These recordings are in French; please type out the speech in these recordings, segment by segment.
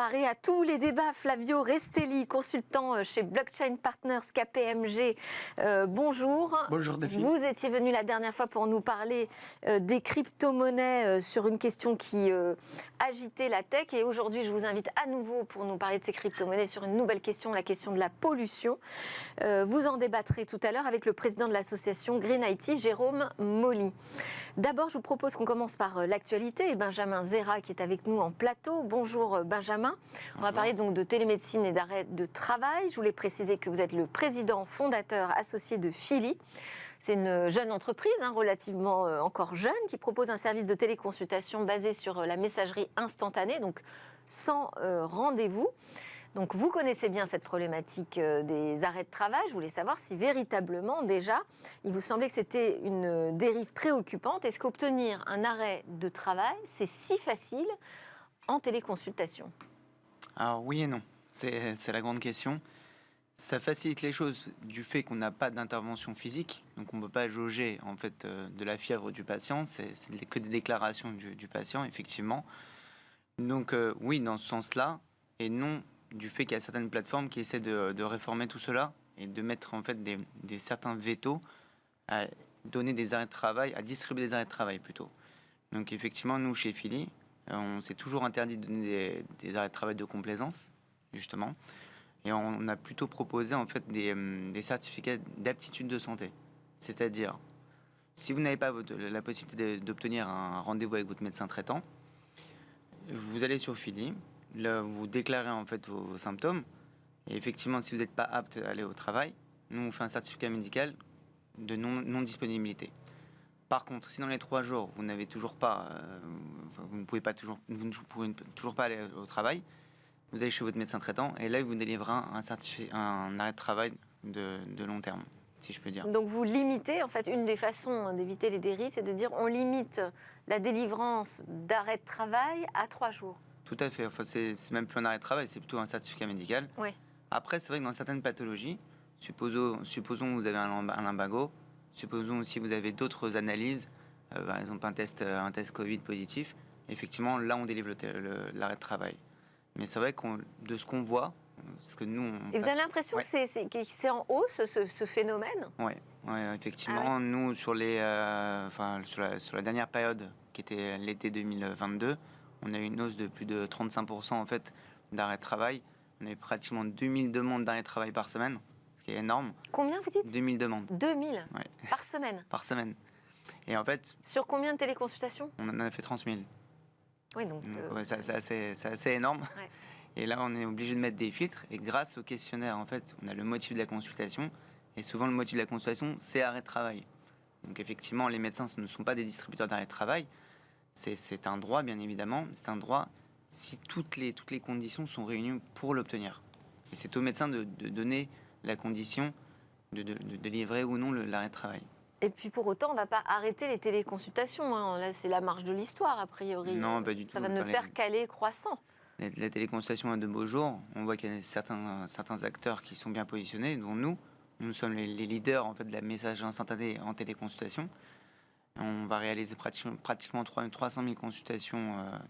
Paré à tous les débats, Flavio Restelli, consultant chez Blockchain Partners KPMG. Bonjour. Bonjour Delphine. Vous étiez venu la dernière fois pour nous parler des crypto-monnaies sur une question qui agitait la tech. Et aujourd'hui, je vous invite à nouveau pour nous parler de ces crypto-monnaies sur une nouvelle question, la question de la pollution. Vous en débattrez tout à l'heure avec le président de l'association Green IT, Jérôme Molly. D'abord, je vous propose qu'on commence par l'actualité et Benjamin Zera qui est avec nous en plateau. Bonjour Benjamin. On va parler donc de télémédecine et d'arrêt de travail. Je voulais préciser que vous êtes le président fondateur associé de Philly. C'est une jeune entreprise, relativement encore jeune, qui propose un service de téléconsultation basé sur la messagerie instantanée, donc sans rendez-vous. Donc vous connaissez bien cette problématique des arrêts de travail. Je voulais savoir si véritablement, déjà, il vous semblait que c'était une dérive préoccupante. Est-ce qu'obtenir un arrêt de travail, c'est si facile en téléconsultation ? Alors oui et non, c'est la grande question. Ça facilite les choses du fait qu'on n'a pas d'intervention physique, donc on ne peut pas jauger en fait de la fièvre du patient, c'est que des déclarations du patient, effectivement. Donc oui, dans ce sens-là, et non du fait qu'il y a certaines plateformes qui essaient de réformer tout cela et de mettre en fait des certains vétos à donner des arrêts de travail, à distribuer des arrêts de travail plutôt. Donc effectivement, nous chez Philly, on s'est toujours interdit de donner des arrêts de travail de complaisance, justement. Et on a plutôt proposé en fait des certificats d'aptitude de santé. C'est-à-dire, si vous n'avez pas la possibilité d'obtenir un rendez-vous avec votre médecin traitant, vous allez sur Philly, là vous déclarez en fait vos symptômes. Et effectivement, si vous n'êtes pas apte à aller au travail, nous on fait un certificat médical de non-disponibilité. Par contre, si dans les 3 jours, vous n'avez toujours pas, vous ne pouvez toujours pas aller au travail, vous allez chez votre médecin traitant et là, il vous délivrera un arrêt de travail de long terme, si je peux dire. Donc vous limitez, en fait, une des façons d'éviter les dérives, c'est de dire on limite la délivrance d'arrêt de travail à 3 jours. Tout à fait. Enfin, c'est même plus un arrêt de travail, c'est plutôt un certificat médical. Oui. Après, c'est vrai que dans certaines pathologies, supposons que vous avez un lumbago, supposons aussi que vous avez d'autres analyses, par exemple un test Covid positif, effectivement, là, on délivre l'arrêt de travail. Mais c'est vrai de ce qu'on voit, parce que nous... Et vous avez l'impression que c'est en hausse, ce phénomène ? Oui, effectivement. Ah ouais. Nous, sur la dernière période, qui était l'été 2022, on a eu une hausse de plus de 35% en fait, d'arrêt de travail. On a eu pratiquement 2000 demandes d'arrêt de travail par semaine, ce qui est énorme. Combien vous dites ? 2000 demandes. 2000 par semaine. Par semaine. Et en fait... Sur combien de téléconsultations ? On en a fait 30 000. Oui, donc... c'est assez énorme. Ouais. Et là, on est obligé de mettre des filtres. Et grâce au questionnaire, en fait, on a le motif de la consultation. Et souvent, le motif de la consultation, c'est arrêt de travail. Donc, effectivement, les médecins ne sont pas des distributeurs d'arrêt de travail. C'est un droit, bien évidemment. C'est un droit si toutes les conditions sont réunies pour l'obtenir. Et c'est au médecin de donner la condition de livrer ou non l'arrêt de travail. Et puis pour autant, on ne va pas arrêter les téléconsultations. Là, c'est la marche de l'histoire, a priori. Non, pas du tout. Ça va ne faire qu'aller croissant. La téléconsultation a de beaux jours. On voit qu'il y a certains acteurs qui sont bien positionnés, dont nous. Nous sommes les leaders en fait, de la messagerie instantanée en téléconsultation. On va réaliser pratiquement 300 000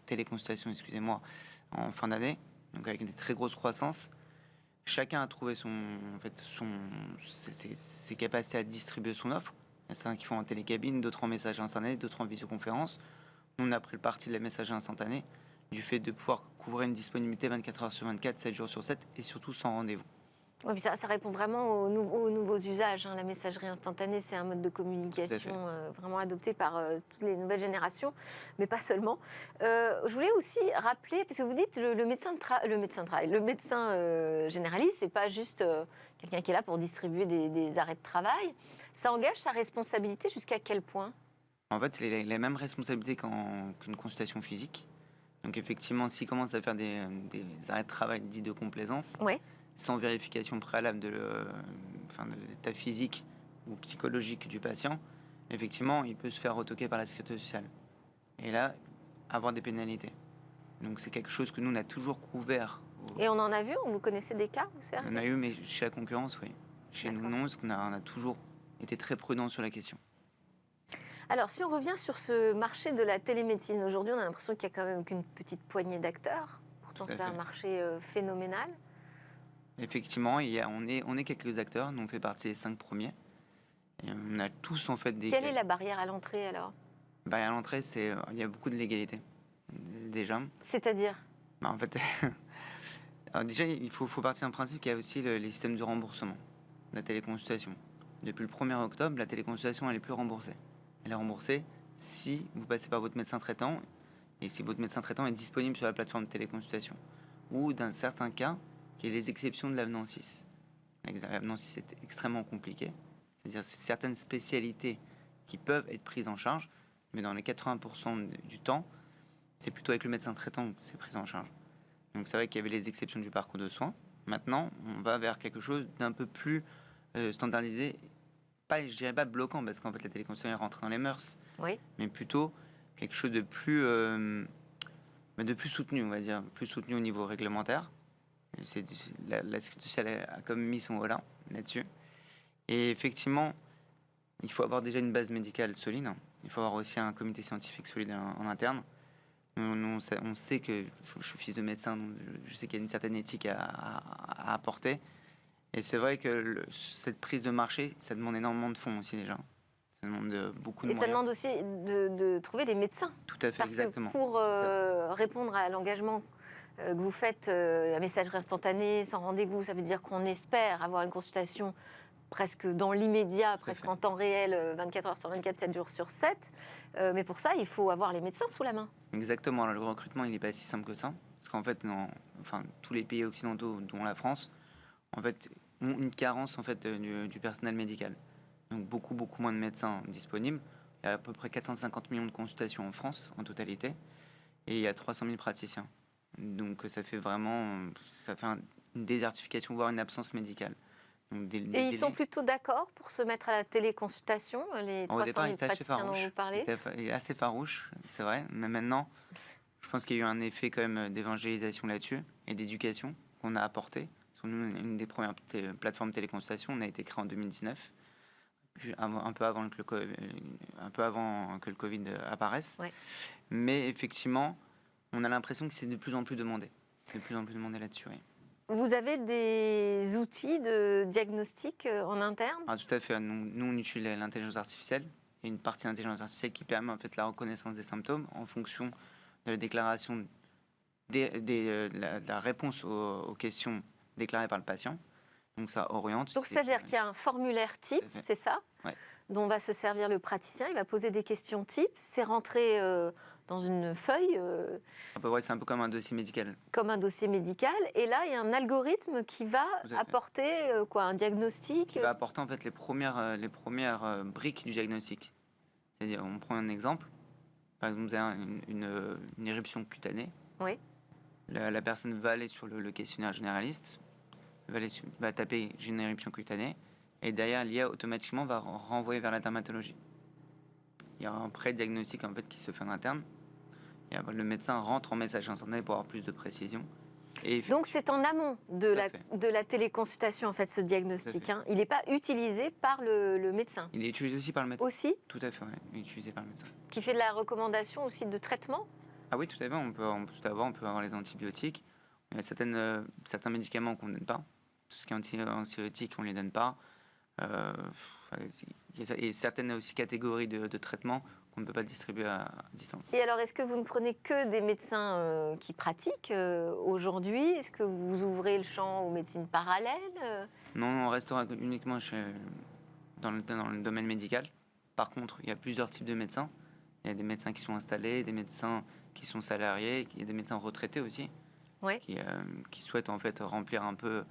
téléconsultations, en fin d'année, donc avec des très grosses croissances. Chacun a trouvé ses capacités à distribuer son offre. Il y a certains qui font en télécabine, d'autres en messagerie instantanée, d'autres en visioconférence. Nous, on a pris le parti de la messagerie instantanée, du fait de pouvoir couvrir une disponibilité 24 heures sur 24, 7 jours sur 7, et surtout sans rendez-vous. Oui, puis ça répond vraiment aux nouveaux usages. La messagerie instantanée, c'est un mode de communication vraiment adopté par toutes les nouvelles générations, mais pas seulement. Je voulais aussi rappeler, parce que vous dites le médecin généraliste, c'est pas juste quelqu'un qui est là pour distribuer des arrêts de travail. Ça engage sa responsabilité jusqu'à quel point ? En fait, c'est la même responsabilité qu'une consultation physique. Donc effectivement, s'il commence à faire des arrêts de travail dits de complaisance, sans vérification préalable de l'état physique ou psychologique du patient, effectivement, il peut se faire retoquer par la sécurité sociale. Et là, avoir des pénalités. Donc c'est quelque chose que nous, on a toujours couvert. Et on en a vu ? Vous connaissez des cas où c'est ? On a eu, mais chez la concurrence, oui. Chez nous, non, parce qu'on a toujours été très prudents sur la question. Alors, si on revient sur ce marché de la télémédecine, aujourd'hui, on a l'impression qu'il n'y a quand même qu'une petite poignée d'acteurs pour pourtant Tout à c'est un fait. marché phénoménal. Effectivement, on est quelques acteurs, nous on fait partie des 5 premiers. Et on a tous en fait des... Quelle est la barrière à l'entrée alors? Bah, à l'entrée, il y a beaucoup de légalité, déjà. C'est-à-dire? Bah, en fait, alors déjà, faut partir d'un principe qu'il y a aussi les systèmes de remboursement, la téléconsultation. Depuis le 1er octobre, la téléconsultation, elle est plus remboursée. Elle est remboursée si vous passez par votre médecin traitant et si votre médecin traitant est disponible sur la plateforme de téléconsultation. Ou dans certains cas, qui est les exceptions de l'avenant 6. L'avenant 6 est extrêmement compliqué. C'est-à-dire c'est certaines spécialités qui peuvent être prises en charge, mais dans les 80% du temps, c'est plutôt avec le médecin traitant que c'est pris en charge. Donc c'est vrai qu'il y avait les exceptions du parcours de soins. Maintenant, on va vers quelque chose d'un peu plus standardisé. Pas, je dirais pas bloquant, parce qu'en fait la téléconsultation rentre dans les mœurs, Oui. mais plutôt quelque chose de plus soutenu, on va dire, plus soutenu au niveau réglementaire. La sécurité sociale a comme mis son voilà là-dessus. Et effectivement, il faut avoir déjà une base médicale solide. Il faut avoir aussi un comité scientifique solide en interne. On sait que je suis fils de médecin, donc je sais qu'il y a une certaine éthique à apporter. Et c'est vrai que cette prise de marché, ça demande énormément de fonds aussi déjà. Ça demande beaucoup de Et ça moyens. demande aussi de trouver des médecins. Tout à fait, Parce exactement. que pour répondre à l'engagement que vous faites, la messagerie instantanée, sans rendez-vous, ça veut dire qu'on espère avoir une consultation presque dans l'immédiat, presque fait. en temps réel, 24 heures sur 24, 7 jours sur 7. Mais pour ça, il faut avoir les médecins sous la main. Exactement. Alors, le recrutement, il n'est pas si simple que ça. Parce qu'en fait, tous les pays occidentaux, dont la France, en fait, ont une carence en fait, du personnel médical. Donc beaucoup moins de médecins disponibles. Il y a à peu près 450 millions de consultations en France, en totalité. Et il y a 300 000 praticiens. Donc ça fait une désertification, voire une absence médicale. Donc, Et ils sont plutôt d'accord pour se mettre à la téléconsultation, les Au 300 départ, 000 praticiens dont vous parlez? Il est assez farouche, c'est vrai. Mais maintenant, je pense qu'il y a eu un effet quand même d'évangélisation là-dessus et d'éducation qu'on a apporté. Nous, une des premières plateformes de téléconsultation, on a été créé en 2019, un peu avant que le Covid apparaisse. Ouais. Mais effectivement, on a l'impression que c'est de plus en plus demandé. De plus en plus demandé là-dessus, oui. Vous avez des outils de diagnostic en interne? Ah, tout à fait. Nous, on utilise l'intelligence artificielle. Il y a une partie d'intelligence artificielle qui permet en fait la reconnaissance des symptômes en fonction de la déclaration, de la réponse aux questions déclarées par le patient. Donc ça oriente. Donc c'est-à-dire qu'il y a un formulaire type, c'est ça? Ouais. Dont va se servir le praticien. Il va poser des questions types. C'est rentré dans une feuille. C'est un peu comme un dossier médical. Comme un dossier médical. Et là, il y a un algorithme qui va apporter un diagnostic. Qui va apporter en fait les premières briques du diagnostic. C'est-à-dire, on prend un exemple. Par exemple, vous avez une éruption cutanée. Oui. La personne va aller sur le questionnaire généraliste, va taper « j'ai une éruption cutanée » et derrière, l'IA automatiquement va renvoyer vers la dermatologie. Il y a un pré-diagnostic en fait, qui se fait en interne. Et après, le médecin rentre en message instantané pour avoir plus de précision. Et donc c'est en amont de la téléconsultation, en fait, ce diagnostic. Hein. Il n'est pas utilisé par le médecin. Il est utilisé aussi par le médecin. Aussi? Tout à fait, oui. Il est utilisé par le médecin. Qui fait de la recommandation aussi de traitement? Ah oui, tout à fait. On peut avoir les antibiotiques. Il y a certains médicaments qu'on ne donne pas. Tout ce qui est anxiolytique, on ne les donne pas. Il y a certaines aussi catégories de traitements qu'on ne peut pas distribuer à distance. Et alors, est-ce que vous ne prenez que des médecins qui pratiquent aujourd'hui? Est-ce que vous ouvrez le champ aux médecines parallèles? Non, on restera uniquement dans le domaine médical. Par contre, il y a plusieurs types de médecins. Il y a des médecins qui sont installés, des médecins qui sont salariés, il y a des médecins retraités aussi, ouais. qui souhaitent en fait remplir un peu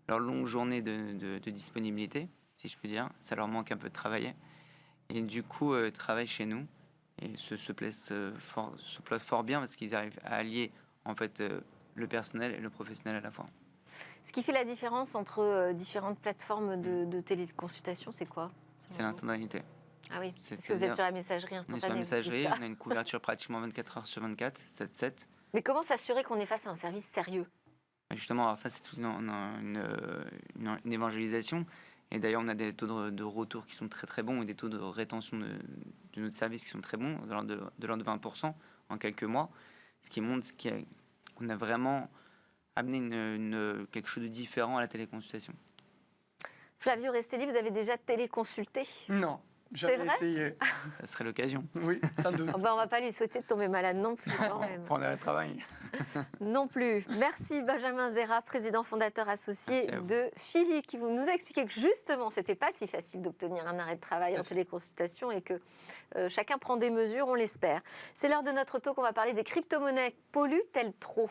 leur longue journée de disponibilité, si je peux dire. Ça leur manque un peu de travailler. Et du coup, travaillent chez nous et se placent fort bien parce qu'ils arrivent à allier en fait le personnel et le professionnel à la fois. Ce qui fait la différence entre différentes plateformes de téléconsultation, c'est quoi? C'est l'instantanéité. Ah oui, parce que vous êtes sur la messagerie instantanée. On est sur la messagerie, on a une couverture pratiquement 24 heures sur 24, 7/7. Mais comment s'assurer qu'on est face à un service sérieux? Justement, alors ça c'est une évangélisation. Et d'ailleurs, on a des taux de retour qui sont très très bons et des taux de rétention de notre service qui sont très bons, de l'ordre de 20% en quelques mois. Ce qui montre on a vraiment amené quelque chose de différent à la téléconsultation. Flavio Restelli, vous avez déjà téléconsulté? Non, C'est jamais vrai essayé. Ça serait l'occasion. Oui, sans doute. On ne va pas lui souhaiter de tomber malade non plus, quand même. Pour le travail. Non plus. Merci Benjamin Zera, président fondateur associé de Phili, qui nous a expliqué que justement, c'était pas si facile d'obtenir un arrêt de travail en téléconsultation et que chacun prend des mesures, on l'espère. C'est l'heure de notre talk, on va parler des crypto-monnaies. Polluent-elles trop?